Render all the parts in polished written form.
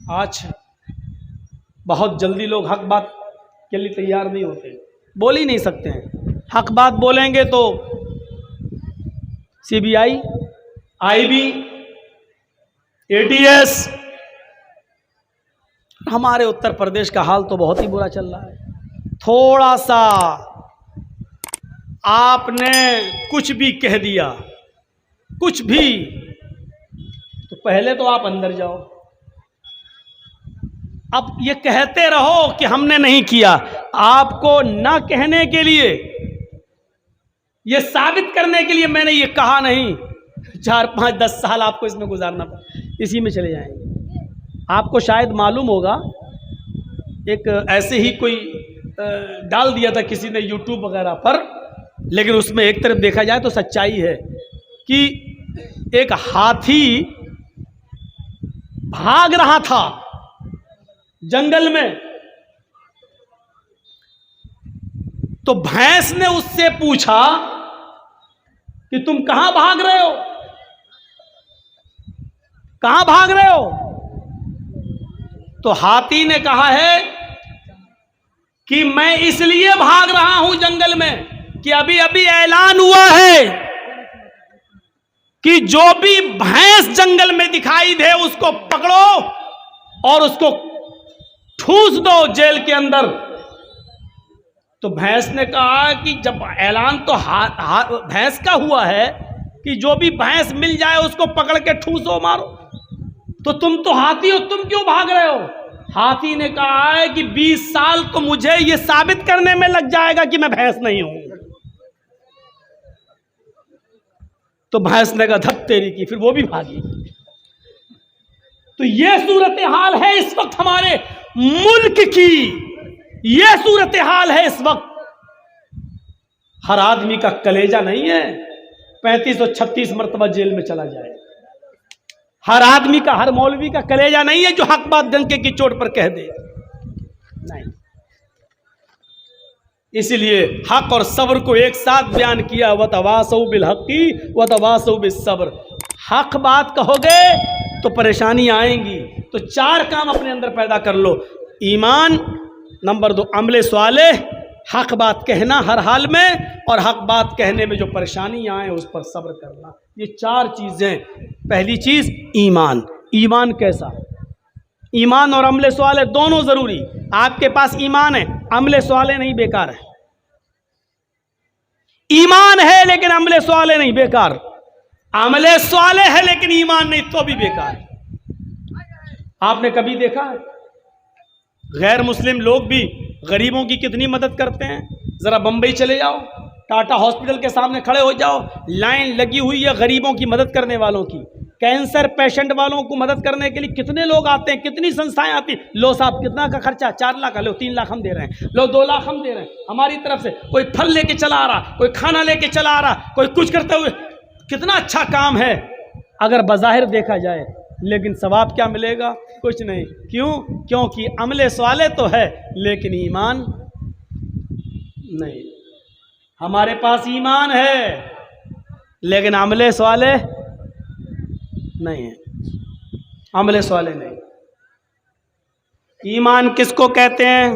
آج بہت جلدی لوگ حق بات کے لیے تیار نہیں ہوتے، بول ہی نہیں سکتے ہیں۔ حق بات بولیں گے تو CBI، IB، ATS، ہمارے اتر پردیش کا حال تو بہت ہی برا چل رہا ہے۔ تھوڑا سا آپ نے کچھ بھی کہہ دیا، کچھ بھی، تو پہلے تو آپ اندر جاؤ۔ اب یہ کہتے رہو کہ ہم نے نہیں کیا، آپ کو نہ کہنے کے لیے، یہ ثابت کرنے کے لیے میں نے یہ کہا نہیں، 4 5 10 سال آپ کو اس میں گزارنا پڑا، اسی میں چلے جائیں گے۔ آپ کو شاید معلوم ہوگا، ایک ایسے ہی کوئی ڈال دیا تھا کسی نے YouTube وغیرہ پر، لیکن اس میں ایک طرف دیکھا جائے تو سچائی ہے کہ ایک ہاتھی بھاگ رہا تھا جنگل میں، تو بھینس نے اس سے پوچھا کہ تم کہاں بھاگ رہے ہو، کہاں بھاگ رہے ہو؟ تو ہاتھی نے کہا ہے کہ میں اس لیے بھاگ رہا ہوں جنگل میں کہ ابھی ابھی اعلان ہوا ہے کہ جو بھی بھینس جنگل میں دکھائی دے اس کو پکڑو اور اس کو ٹھوس دو جیل کے اندر۔ تو بھینس نے کہا کہ جب اعلان تو بھینس کا ہوا ہے کہ جو بھی بھینس مل جائے اس کو پکڑ کے ٹھوسو مارو، تو تم تو ہاتھی ہو، تم کیوں بھاگ رہے ہو؟ ہاتھی نے کہا ہے کہ 20 سال تو مجھے یہ ثابت کرنے میں لگ جائے گا کہ میں بھینس نہیں ہوں۔ تو بھینس نے کہا دھت تیری کی، پھر وہ بھی بھاگی۔ تو یہ صورتحال ہے اس وقت ہمارے ملک کی، یہ صورتحال ہے اس وقت۔ ہر آدمی کا کلیجہ نہیں ہے 35 اور 36 مرتبہ جیل میں چلا جائے، ہر آدمی کا، ہر مولوی کا کلیجہ نہیں ہے جو حق بات ڈنکے کی چوٹ پر کہہ دے، نہیں۔ اسی لیے حق اور صبر کو ایک ساتھ بیان کیا، وَتَوَاصَوْا بِالْحَقِّ وَتَوَاصَوْا بِالصَّبْرِ۔ حق بات کہو گے تو پریشانی آئیں گی، تو 4 کام اپنے اندر پیدا کر لو: ایمان، نمبر 2 عمل صالح، حق بات کہنا ہر حال میں، اور حق بات کہنے میں جو پریشانی آئے اس پر صبر کرنا۔ یہ 4 چیزیں۔ پہلی چیز ایمان۔ ایمان کیسا؟ ایمان اور عمل صالح دونوں ضروری۔ آپ کے پاس ایمان ہے، عمل صالح نہیں، بیکار ہے۔ ایمان ہے لیکن عمل صالح نہیں، بیکار۔ عمل صالح ہے لیکن ایمان نہیں تو بھی بیکار ہے۔ آپ نے کبھی دیکھا ہے غیر مسلم لوگ بھی غریبوں کی کتنی مدد کرتے ہیں؟ ذرا بمبئی چلے جاؤ، ٹاٹا ہاسپٹل کے سامنے کھڑے ہو جاؤ، لائن لگی ہوئی ہے غریبوں کی مدد کرنے والوں کی۔ کینسر پیشنٹ والوں کو مدد کرنے کے لیے کتنے لوگ آتے ہیں، کتنی سنستھائیں آتی ہیں۔ لو صاحب کتنا کا خرچہ؟ 4 لاکھ، لو 3 لاکھ ہم دے رہے ہیں، لو 2 لاکھ ہم دے رہے ہیں ہماری طرف سے۔ کوئی پھل لے کے چلا آ رہا، کوئی کھانا لے کے چلا آ رہا، کوئی کچھ کرتے ہوئے۔ کتنا اچھا کام ہے اگر بظاہر دیکھا جائے، لیکن ثواب کیا ملے گا؟ کچھ نہیں۔ کیوں؟ کیونکہ عمل صالح تو ہے لیکن ایمان نہیں۔ ہمارے پاس ایمان ہے لیکن عمل صالح نہیں ہے، عمل صالح نہیں۔ ایمان کس کو کہتے ہیں؟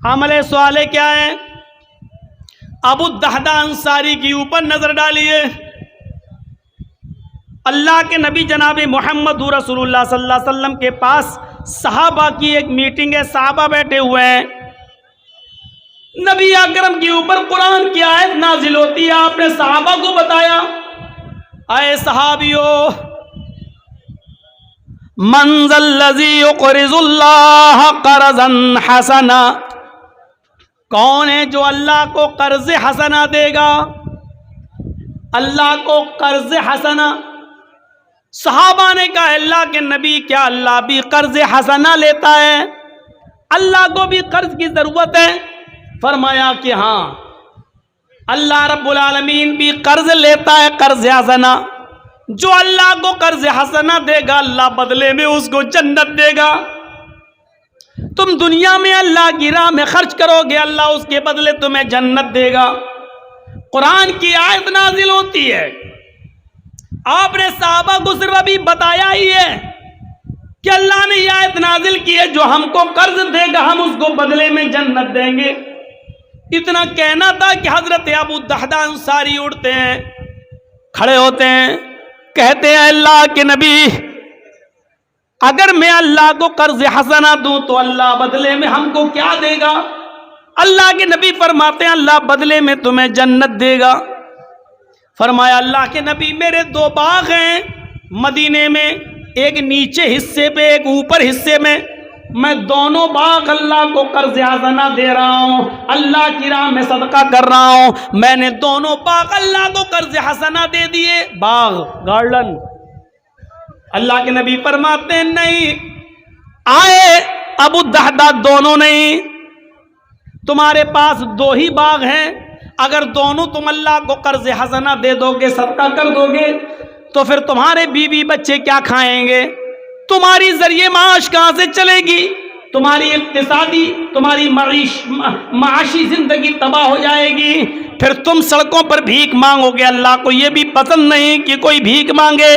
عمل صالح کیا ہے؟ ابو الدحداء انصاری کے اوپر نظر ڈالیے۔ اللہ کے نبی جناب محمد رسول اللہ صلی اللہ علیہ وسلم کے پاس صحابہ کی ایک میٹنگ ہے، صحابہ بیٹھے ہوئے ہیں، نبی اکرم کے اوپر قرآن کی آیت نازل ہوتی ہے۔ آپ نے صحابہ کو بتایا، اے صحابیو، من ذا الذی یقرض اللہ قرضا حسنا، کون ہے جو اللہ کو قرض حسنا دے گا؟ اللہ کو قرض حسنا۔ صحابہ نے کہا اللہ کے نبی، کیا اللہ بھی قرض حسنا لیتا ہے؟ اللہ کو بھی قرض کی ضرورت ہے؟ فرمایا کہ ہاں، اللہ رب العالمین بھی قرض لیتا ہے، قرض حسنا۔ جو اللہ کو قرض حسنا دے گا اللہ بدلے میں اس کو جنت دے گا۔ تم دنیا میں اللہ کی راہ میں خرچ کرو گے، اللہ اس کے بدلے تمہیں جنت دے گا۔ قرآن کی آیت نازل ہوتی ہے، آپ نے صحابہ کو صرف ابھی بتایا ہی ہے کہ اللہ آیت نازل کی ہے جو ہم کو قرض دے گا ہم اس کو بدلے میں جنت دیں گے. اتنا کہنا تھا کہ حضرت ابو الدحداء انصاری اٹھتے ہیں, کھڑے ہوتے ہیں, کہتے ہیں اللہ کے نبی اگر میں اللہ کو قرض حسنہ دوں تو اللہ بدلے میں ہم کو کیا دے گا؟ اللہ کے نبی فرماتے ہیں اللہ بدلے میں تمہیں جنت دے گا. فرمایا اللہ کے نبی میرے 2 باغ ہیں مدینے میں, ایک نیچے حصے پہ ایک اوپر حصے میں دونوں باغ اللہ کو قرض حسنہ دے رہا ہوں, اللہ کی راہ میں صدقہ کر رہا ہوں. میں نے دونوں باغ اللہ کو قرض حسنہ دے دیے, باغ گارڈن. اللہ کے نبی فرماتے ہیں نہیں آئے ابو الدحداء دونوں نہیں, تمہارے پاس 2 ہی باغ ہیں, اگر دونوں تم اللہ کو قرض حسنہ دے دو گے صدقہ کر دو گے تو پھر تمہارے بیوی بچے کیا کھائیں گے؟ تمہاری ذریعے معاش کہاں سے چلے گی؟ تمہاری اقتصادی تمہاری معاشی زندگی تباہ ہو جائے گی. پھر تم سڑکوں پر بھیک مانگو گے, اللہ کو یہ بھی پسند نہیں کہ کوئی بھیک مانگے.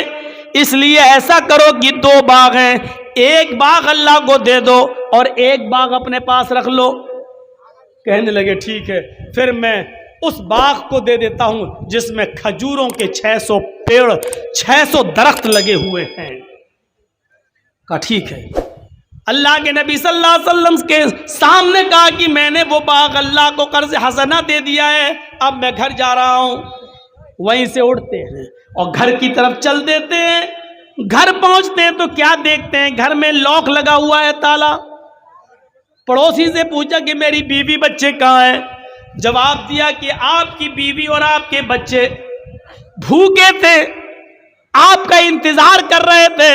اس لیے ایسا کرو کہ 2 باغ ہیں, ایک باغ اللہ کو دے دو اور ایک باغ اپنے پاس رکھ لو. کہنے لگے ٹھیک ہے, پھر میں اس باغ کو دے دیتا ہوں جس میں کھجوروں کے 600 پیڑ 600 درخت لگے ہوئے ہیں. کہا ٹھیک ہے. اللہ کے نبی صلی اللہ علیہ وسلم کے سامنے کہا کہ میں نے وہ باغ اللہ کو قرض حسنہ دے دیا ہے, اب میں گھر جا رہا ہوں. وہیں سے اٹھتے ہیں اور گھر کی طرف چل دیتے ہیں. گھر پہنچتے ہیں تو کیا دیکھتے ہیں, گھر میں لاک لگا ہوا ہے, تالا. پڑوسی سے پوچھا کہ میری بیوی بچے کہاں ہیں؟ جواب دیا کہ آپ کی بیوی اور آپ کے بچے بھوکے تھے, آپ کا انتظار کر رہے تھے,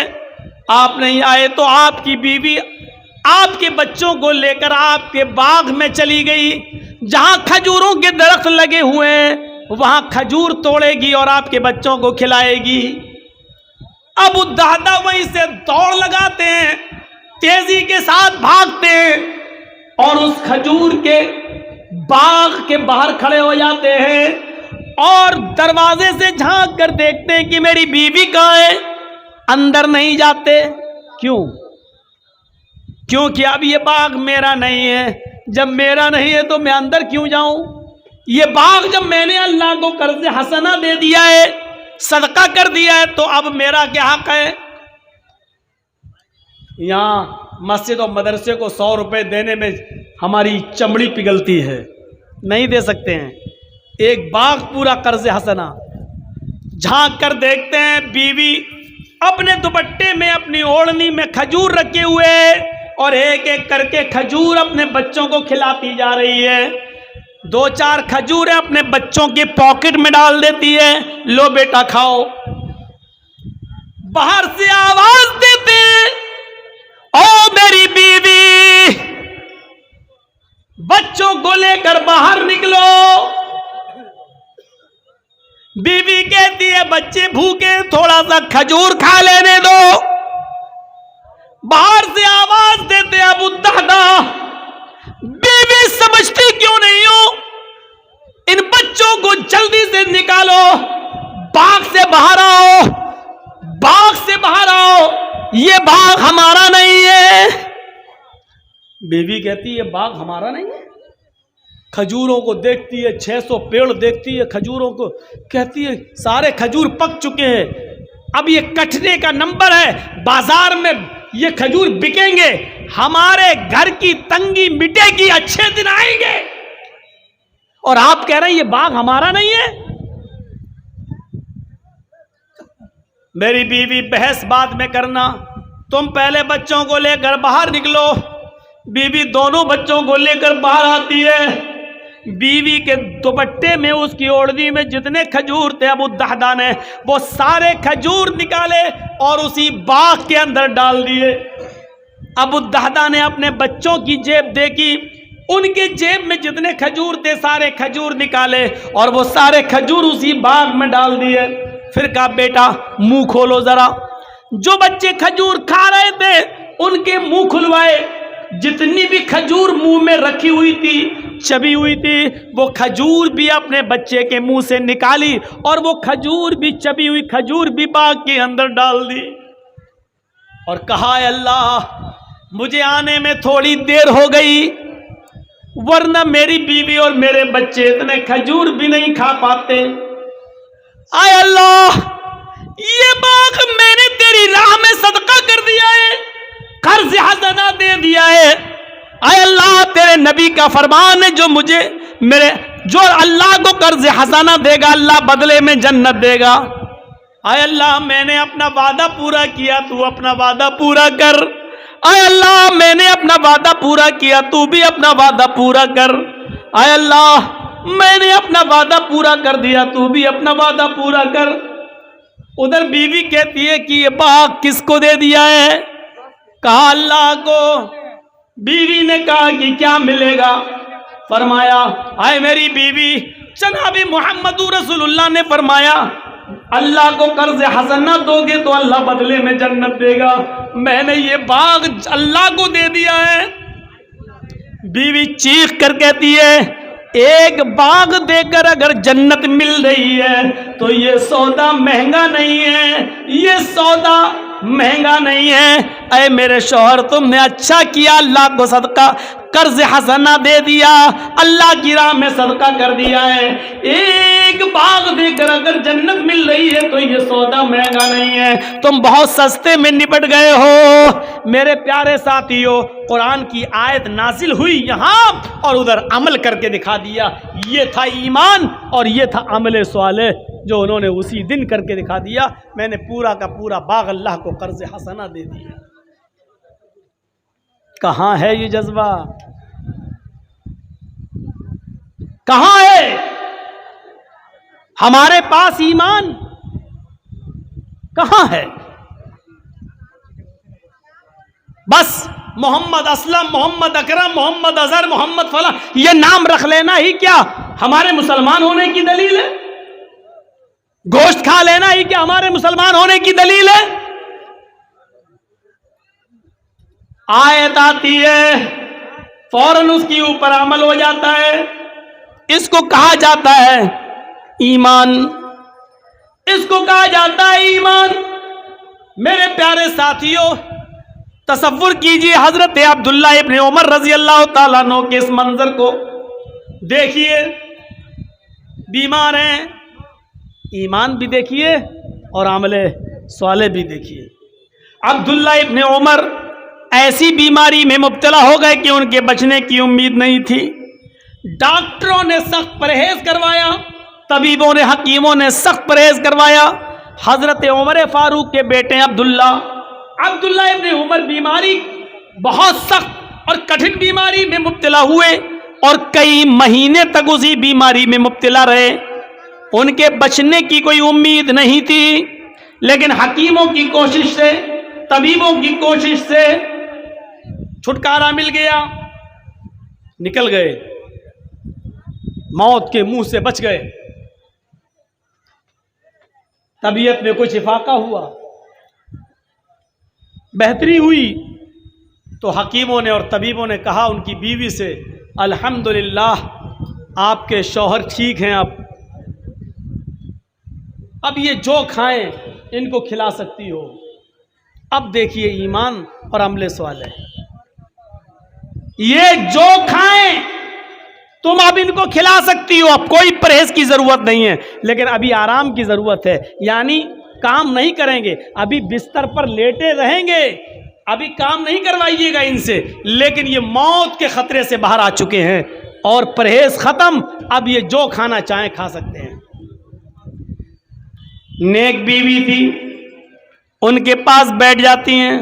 آپ نہیں آئے تو آپ کی بیوی آپ کے بچوں کو لے کر آپ کے باغ میں چلی گئی جہاں کھجوروں کے درخت لگے ہوئے ہیں, وہاں کھجور توڑے گی اور آپ کے بچوں کو کھلائے گی. ابو الدحداء وہیں سے دوڑ لگاتے ہیں, تیزی کے ساتھ بھاگتے ہیں اور اس کھجور کے باغ کے باہر کھڑے ہو جاتے ہیں اور دروازے سے جھانک کر دیکھتے ہیں کہ میری بیوی کہاں ہے. اندر نہیں جاتے. کیوں؟ کیونکہ اب یہ باغ میرا نہیں ہے. جب میرا نہیں ہے تو میں اندر کیوں جاؤں؟ یہ باغ جب میں نے اللہ کو قرض حسنہ دے دیا ہے, صدقہ کر دیا ہے, تو اب میرا کیا حق ہے؟ یہاں مسجد اور مدرسے کو 100 روپے دینے میں ہماری چمڑی پگھلتی ہے, نہیں دے سکتے ہیں. ایک باغ پورا قرض حسنہ. جھانک کر دیکھتے ہیں بیوی اپنے دوپٹے میں اپنی اوڑھنی میں کھجور رکھے ہوئے اور ایک ایک کر کے کھجور اپنے بچوں کو کھلاتی جا رہی ہے. 2-4 کھجوریں اپنے بچوں کے پاکٹ میں ڈال دیتی ہے, لو بیٹا کھاؤ. باہر سے آواز دیتے او میری بیوی بچوں کو لے کر باہر نکلو. بیوی کہتی ہے بچے بھوکے, تھوڑا سا کھجور کھا لینے دو. باہر سے آواز دیتے ابو الدحداء بیوی سمجھتی کیوں نہیں ہو, ان بچوں کو جلدی سے نکالو, باغ سے باہر آؤ, باغ سے باہر آؤ, یہ باغ ہمارا نہیں ہے. بیوی کہتی ہے باغ ہمارا نہیں ہے. کھجوروں کو دیکھتی ہے, 600 پیڑ دیکھتی ہے کھجوروں کو, کہتی ہے سارے کھجور پک چکے ہیں, اب یہ کٹنے کا نمبر ہے, بازار میں یہ کھجور بکیں گے, ہمارے گھر کی تنگی مٹے گی, اچھے دن آئیں گے. اور آپ کہہ رہے ہیں یہ باغ ہمارا نہیں ہے. میری بیوی بحث بعد میں کرنا, تم پہلے بچوں کو لے کر باہر نکلو. بیوی دونوں بچوں کو لے کر باہر آتی ہے. بیوی کے دوپٹے میں اس کی اوڑھنی میں جتنے کھجور تھے ابو الدحداء نے وہ سارے کھجور نکالے اور اسی باغ کے اندر ڈال دیے. ابو الدحداء نے اپنے بچوں کی جیب دیکھی, ان کے جیب میں جتنے کھجور تھے سارے کھجور نکالے اور وہ سارے کھجور اسی باغ میں ڈال دیے. پھر کہا بیٹا منہ کھولو ذرا. جو بچے کھجور کھا رہے تھے ان کے منہ کھلوائے. جتنی بھی کھجور منہ میں رکھی ہوئی تھی, چبی ہوئی تھی, وہ کھجور بھی اپنے بچے کے منہ سے نکالی اور وہ کھجور بھی چبی ہوئی کھجور بھی باغ کے اندر ڈال دی. اور کہا اے اللہ مجھے آنے میں تھوڑی دیر ہو گئی، ورنہ میری بیوی اور میرے بچے اتنے کھجور بھی نہیں کھا پاتے۔ اے اللہ، یہ باغ میں نے تیری راہ میں صدقہ کر دیا ہے، قرض حسنہ دے دیا ہے۔ اے اللہ، تیرے نبی کا فرمان ہے جو اللہ کو قرض حسنہ دے گا اللہ بدلے میں جنت دے گا۔ اے اللہ، میں نے اپنا وعدہ پورا کیا، تو اپنا وعدہ پورا کر۔ اے اللہ، میں نے اپنا وعدہ پورا کیا، تو بھی اپنا وعدہ پورا کر۔ اے اللہ، میں نے اپنا وعدہ پورا کر دیا، تو بھی اپنا وعدہ پورا کر۔ ادھر بیوی کہتی ہے کہ یہ باغ کس کو دے دیا ہے؟ کہا اللہ کو۔ بیوی نے کہا کہ کیا ملے گا؟ فرمایا، اے میری بیوی، جناب محمد رسول اللہ نے فرمایا اللہ کو قرض حسنہ دو گے تو اللہ بدلے میں جنت دے گا، میں نے یہ باغ اللہ کو دے دیا ہے۔ بیوی چیخ کر کہتی ہے، ایک باغ دے کر اگر جنت مل رہی ہے تو یہ سودا مہنگا نہیں ہے، یہ سودا مہنگا نہیں ہے۔ اے میرے شوہر، تم نے اچھا کیا، اللہ کو صدقہ قرض حسنہ دے دیا، اللہ کی راہ میں صدقہ کر دیا ہے۔ ایک باغ دے کر اگر جنت مل رہی ہے تو یہ سودا مہنگا نہیں ہے، تم بہت سستے میں نپٹ گئے ہو۔ میرے پیارے ساتھیو، قرآن کی آیت نازل ہوئی یہاں اور ادھر عمل کر کے دکھا دیا۔ یہ تھا ایمان اور یہ تھا عمل صالح جو انہوں نے اسی دن کر کے دکھا دیا۔ میں نے پورا کا پورا باغ اللہ کو قرض حسنہ دے دیا۔ کہاں ہے یہ جذبہ؟ کہاں ہے ہمارے پاس ایمان؟ کہاں ہے؟ بس محمد اسلم، محمد اکرم، محمد اظہر، محمد فلاں یہ نام رکھ لینا ہی کیا ہمارے مسلمان ہونے کی دلیل ہے؟ گوشت کھا لینا ہی کیا ہمارے مسلمان ہونے کی دلیل ہے؟ آیت آتی ہے فوراً اس کے اوپر عمل ہو جاتا ہے، اس کو کہا جاتا ہے ایمان، اس کو کہا جاتا ہے ایمان۔ میرے پیارے ساتھیوں، تصور کیجئے حضرت عبداللہ ابن عمر رضی اللہ تعالیٰ عنہ کے اس منظر کو دیکھیے، بیمار ہیں، ایمان بھی دیکھیے اور عمل صالح بھی دیکھیے۔ عبداللہ ابن عمر ایسی بیماری میں مبتلا ہو گئے کہ ان کے بچنے کی امید نہیں تھی۔ ڈاکٹروں نے سخت پرہیز کروایا، طبیبوں نے، حکیموں نے سخت پرہیز کروایا۔ حضرت عمر فاروق کے بیٹے عبداللہ ابن عمر بیماری بہت سخت اور کٹھن بیماری میں مبتلا ہوئے اور کئی مہینے تک اسی بیماری میں مبتلا رہے۔ ان کے بچنے کی کوئی امید نہیں تھی، لیکن حکیموں کی کوشش سے، طبیبوں کی کوشش سے چھٹکارا مل گیا، نکل گئے، موت کے منہ سے بچ گئے۔ طبیعت میں کچھ افاقہ ہوا، بہتری ہوئی تو حکیموں نے اور طبیبوں نے کہا ان کی بیوی سے، الحمدللہ آپ کے شوہر ٹھیک ہیں، اب یہ جو کھائیں ان کو کھلا سکتی ہو۔ اب دیکھیے ایمان اور عمل صالح، یہ جو کھائیں تم اب ان کو کھلا سکتی ہو، اب کوئی پرہیز کی ضرورت نہیں ہے، لیکن ابھی آرام کی ضرورت ہے، یعنی کام نہیں کریں گے، ابھی بستر پر لیٹے رہیں گے، ابھی کام نہیں کروائیے گا ان سے، لیکن یہ موت کے خطرے سے باہر آ چکے ہیں اور پرہیز ختم، اب یہ جو کھانا چاہیں کھا سکتے ہیں۔ نیک بیوی تھی، ان کے پاس بیٹھ جاتی ہیں،